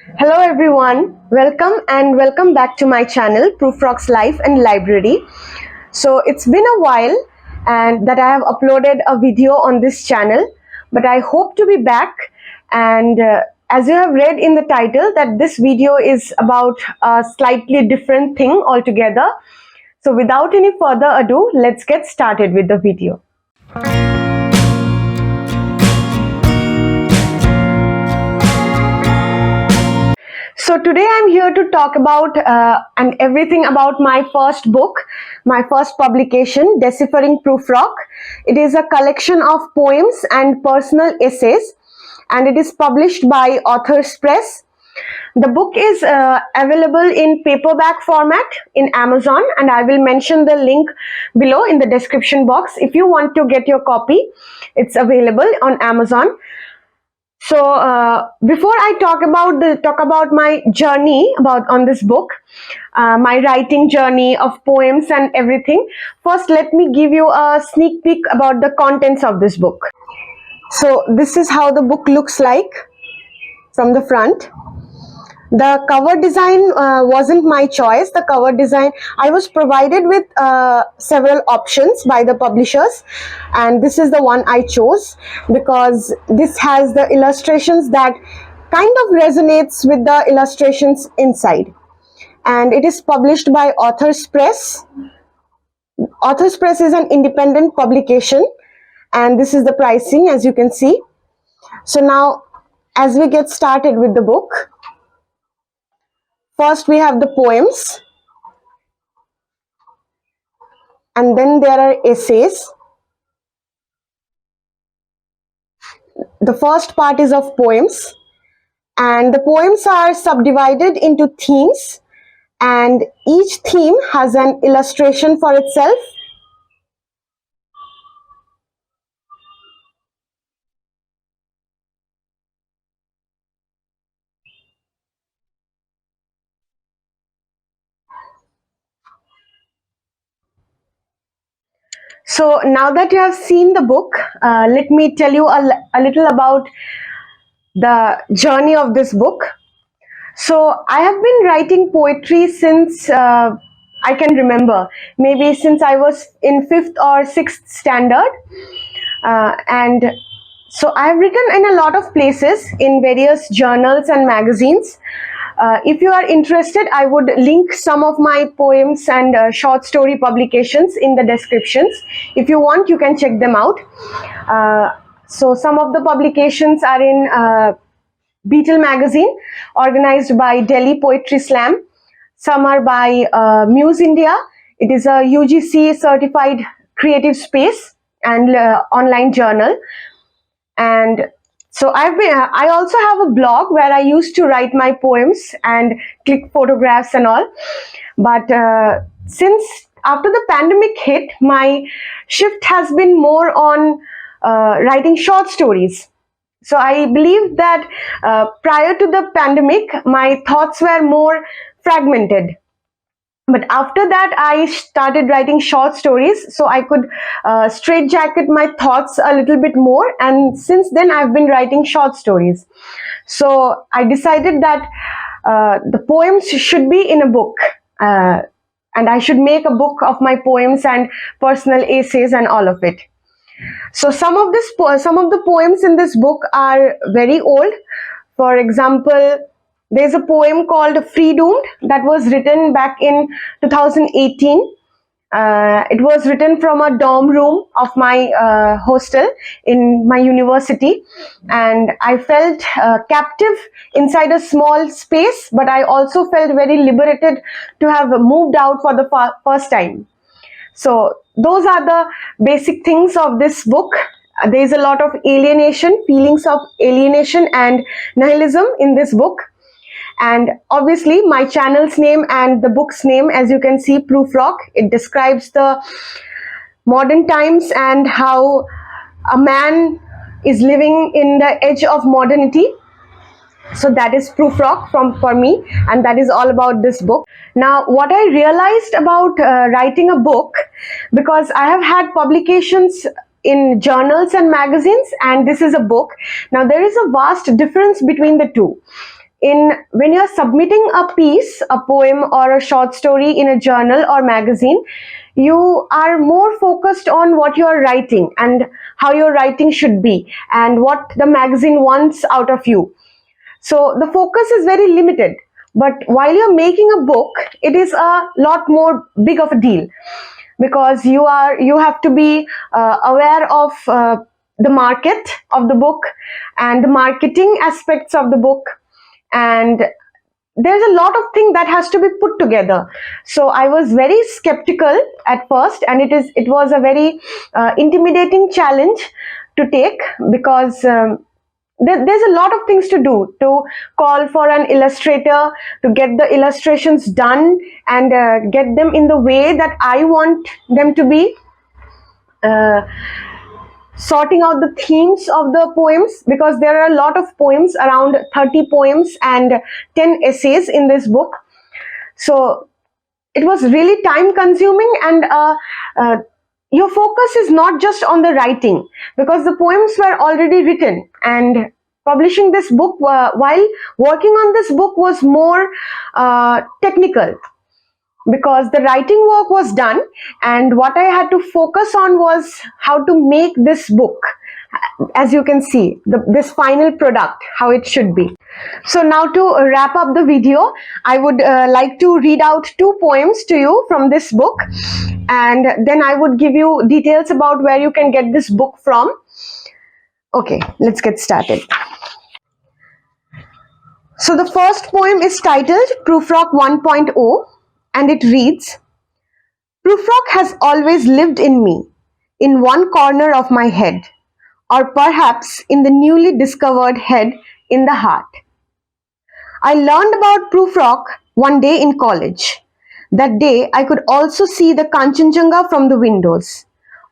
Hello everyone, welcome back to my channel Prufrock's Life and Library. So it's been a while and that I have uploaded a video on this channel, but I hope to be back. And as you have read in the title, that this video is about a slightly different thing altogether. So without any further ado, let's get started with the video. So today I'm here to talk about and everything about my first book, my first publication, Deciphering Prufrock. It is a collection of poems and personal essays, and it is published by Authors Press. The book is available in paperback format in Amazon, and I will mention the link below in the description box. If you want to get your copy, it's available on Amazon. So before I talk about my journey on this book, my writing journey of poems and everything, first let me give you a sneak peek about the contents of this book. So this is how the book looks like from the front. The cover design wasn't my choice. The cover design, I was provided with several options by the publishers, and this is the one I chose because this has the illustrations that kind of resonates with the illustrations inside. And it is published by Authors Press. Authors Press is an independent publication, and this is the pricing, as you can see. So now, as we get started with the book, first we have the poems, and then there are essays. The first part is of poems, and the poems are subdivided into themes, and each theme has an illustration for itself. So now that you have seen the book, let me tell you a little about the journey of this book. So I have been writing poetry since I can remember, maybe since I was in 5th or 6th standard. And so I have written in a lot of places in various journals and magazines. If you are interested, I would link some of my poems and short story publications in the descriptions. If you want, you can check them out. So some of the publications are in Beetle magazine, organized by Delhi Poetry Slam. Some are by Muse India. It is a UGC certified creative space and online journal. And so I also have a blog where I used to write my poems and click photographs and all. But since after the pandemic hit, my shift has been more on writing short stories. So I believe that prior to the pandemic, my thoughts were more fragmented. But after that, I started writing short stories, so I could straitjacket my thoughts a little bit more. And since then, I've been writing short stories. So I decided that the poems should be in a book, and I should make a book of my poems and personal essays and all of it. So some of the poems in this book are very old. For example, there's a poem called Freedoomed that was written back in 2018. It was written from a dorm room of my hostel in my university, and I felt captive inside a small space, but I also felt very liberated to have moved out for the first time. So those are the basic things of this book. There is a lot of alienation, feelings of alienation and nihilism in this book. And obviously my channel's name and the book's name, as you can see, Prufrock, it describes the modern times and how a man is living in the edge of modernity. So that is Prufrock for me, and that is all about this book. Now, what I realized about writing a book, because I have had publications in journals and magazines, and this is a book. Now, there is a vast difference between the two. in when you're submitting a piece, a poem or a short story in a journal or magazine, you are more focused on what you're writing and how your writing should be and what the magazine wants out of you. So the focus is very limited. But while you're making a book, it is a lot more big of a deal, because you have to be aware of the market of the book and the marketing aspects of the book, and there's a lot of things that has to be put together. So I was very skeptical at first, and it was a very intimidating challenge to take, because there's a lot of things to do, to call for an illustrator to get the illustrations done and get them in the way that I want them to be, sorting out the themes of the poems, because there are a lot of poems, around 30 poems and 10 essays in this book. So it was really time consuming, and your focus is not just on the writing, because the poems were already written, and publishing this book while working on this book was more technical, because the writing work was done, and what I had to focus on was how to make this book, as you can see, this final product, how it should be. So now, to wrap up the video, I would like to read out 2 poems to you from this book, and then I would give you details about where you can get this book from. Okay, let's get started. So the first poem is titled Prufrock 1.0, and it reads, Prufrock has always lived in me, in one corner of my head, or perhaps in the newly discovered head in the heart. I learned about Prufrock one day in college. That day I could also see the Kanchenjunga from the windows,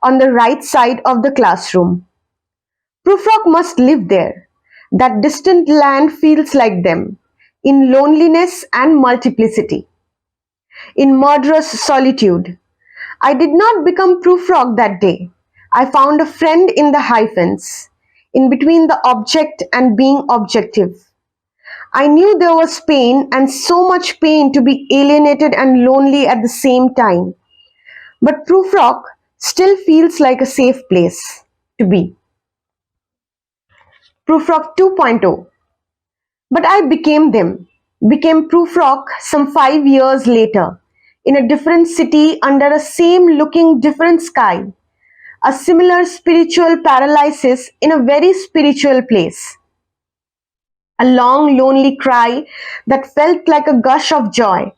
on the right side of the classroom. Prufrock must live there. That distant land feels like them, in loneliness and multiplicity, in murderous solitude. I did not become Prufrock that day. I found a friend in the hyphens, in between the object and being objective. I knew there was pain, and so much pain to be alienated and lonely at the same time. But Prufrock still feels like a safe place to be. Prufrock 2.0. But I became them, became Prufrock some 5 years later, in a different city under a same looking different sky, a similar spiritual paralysis in a very spiritual place. A long lonely cry that felt like a gush of joy,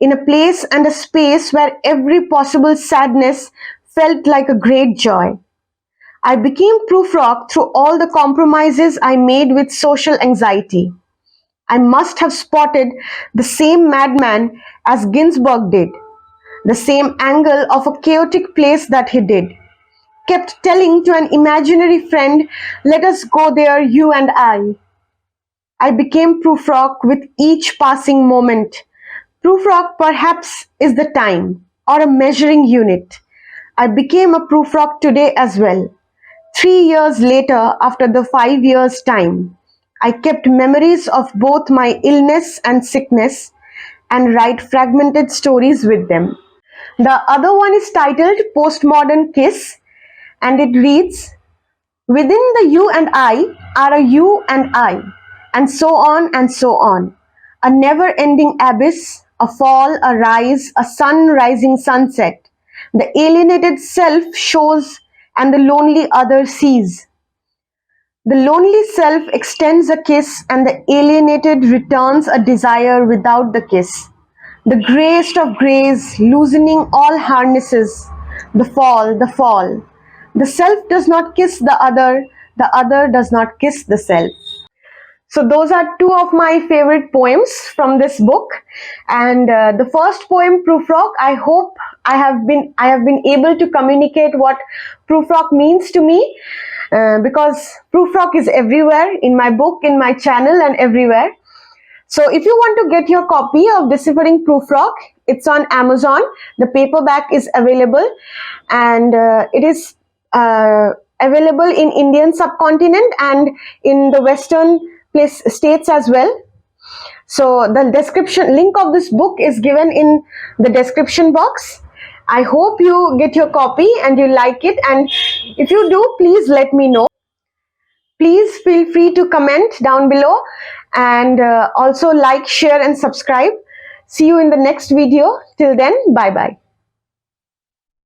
in a place and a space where every possible sadness felt like a great joy. I became Prufrock through all the compromises I made with social anxiety. I must have spotted the same madman as Ginsberg did, the same angle of a chaotic place that he did, kept telling to an imaginary friend, let us go there, you and I. I became Prufrock with each passing moment. Prufrock perhaps is the time, or a measuring unit. I became a Prufrock today as well. 3 years later, after the 5 years' time, I kept memories of both my illness and sickness and write fragmented stories with them. The other one is titled Postmodern Kiss, and it reads, within the you and I are a you and I, and so on and so on. A never-ending abyss, a fall, a rise, a sun-rising sunset. The alienated self shows and the lonely other sees. The lonely self extends a kiss, and the alienated returns a desire without the kiss. The greyest of greys, loosening all harnesses. The fall, the fall. The self does not kiss the other does not kiss the self. So those are 2 of my favorite poems from this book, and the first poem, Prufrock, I hope I have been able to communicate what Prufrock means to me, because Prufrock is everywhere in my book, in my channel, and everywhere. So if you want to get your copy of Deciphering Prufrock, it's on Amazon. The paperback is available, and it is available in Indian subcontinent and in the Western states as well. So the description link of this book is given in the description box. I hope you get your copy and you like it, and if you do, please let me know. Please feel free to comment down below, and also like, share and subscribe. See you in the next video. Till then, bye bye.